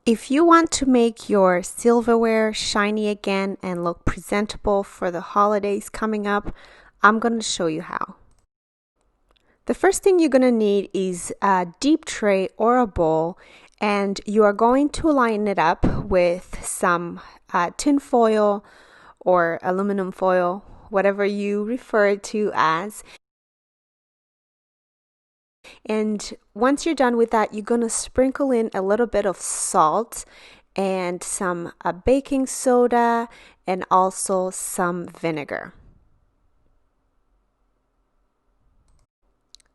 If you want to make your silverware shiny again and look presentable for the holidays coming up, I'm going to show you how. The first thing you're going to need is a deep tray or a bowl, and you are going to line it up with some tin foil or aluminum foil, whatever you refer to as. And once you're done with that, you're going to sprinkle in a little bit of salt and some baking soda and also some vinegar.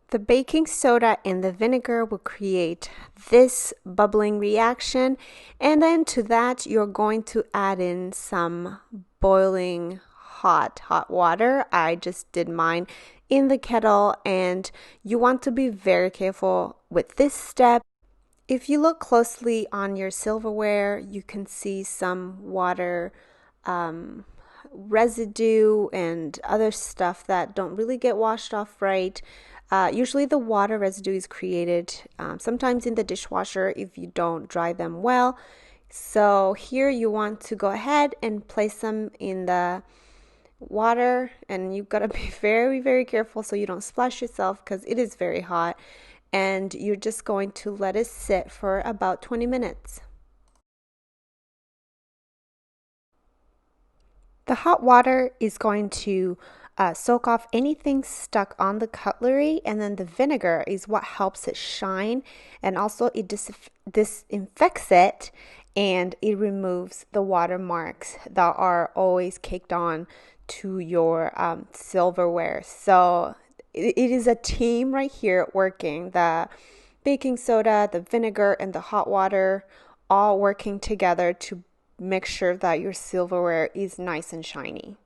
The baking soda and the vinegar will create this bubbling reaction, and then to that you're going to add in some boiling hot water. I just did mine in the kettle, and you want to be very careful with this step. If you look closely on your silverware, you can see some water residue and other stuff that don't really get washed off right. Usually the water residue is created sometimes in the dishwasher if you don't dry them well. So here you want to go ahead and place them in the water, and you've got to be very, very careful so you don't splash yourself because it is very hot, and you're just going to let it sit for about 20 minutes. The hot water is going to soak off anything stuck on the cutlery, and then the vinegar is what helps it shine, and also it disinfects it, and it removes the watermarks that are always caked on to your silverware. So it is a team right here working. The baking soda, the vinegar, and the hot water all working together to make sure that your silverware is nice and shiny.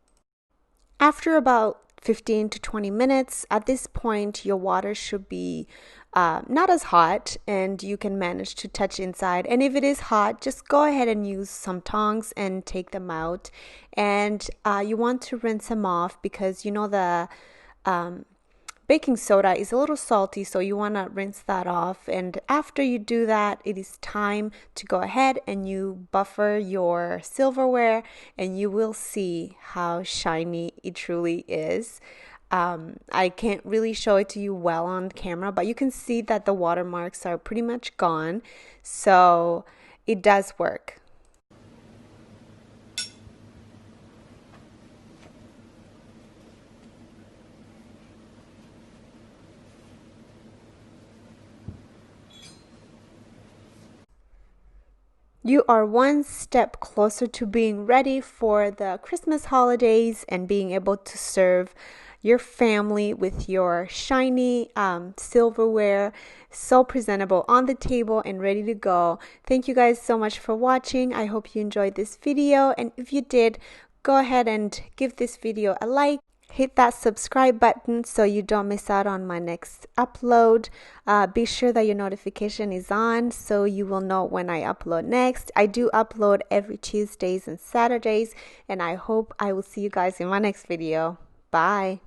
After about 15 to 20 minutes, at this point your water should be not as hot, and you can manage to touch inside. And if it is hot, just go ahead and use some tongs and take them out. And you want to rinse them off because you know the baking soda is a little salty, so you want to rinse that off. And after you do that, it is time to go ahead and you buffer your silverware, and you will see how shiny it truly is. I can't really show it to you well on camera, but you can see that the watermarks are pretty much gone, so it does work. You are one step closer to being ready for the Christmas holidays and being able to serve your family with your shiny silverware, so presentable on the table and ready to go. Thank you guys so much for watching. I hope you enjoyed this video, and if you did, go ahead and give this video a like. Hit that subscribe button so you don't miss out on my next upload. Be sure that your notification is on so you will know when I upload next. I do upload every Tuesdays and Saturdays, and I hope I will see you guys in my next video. Bye.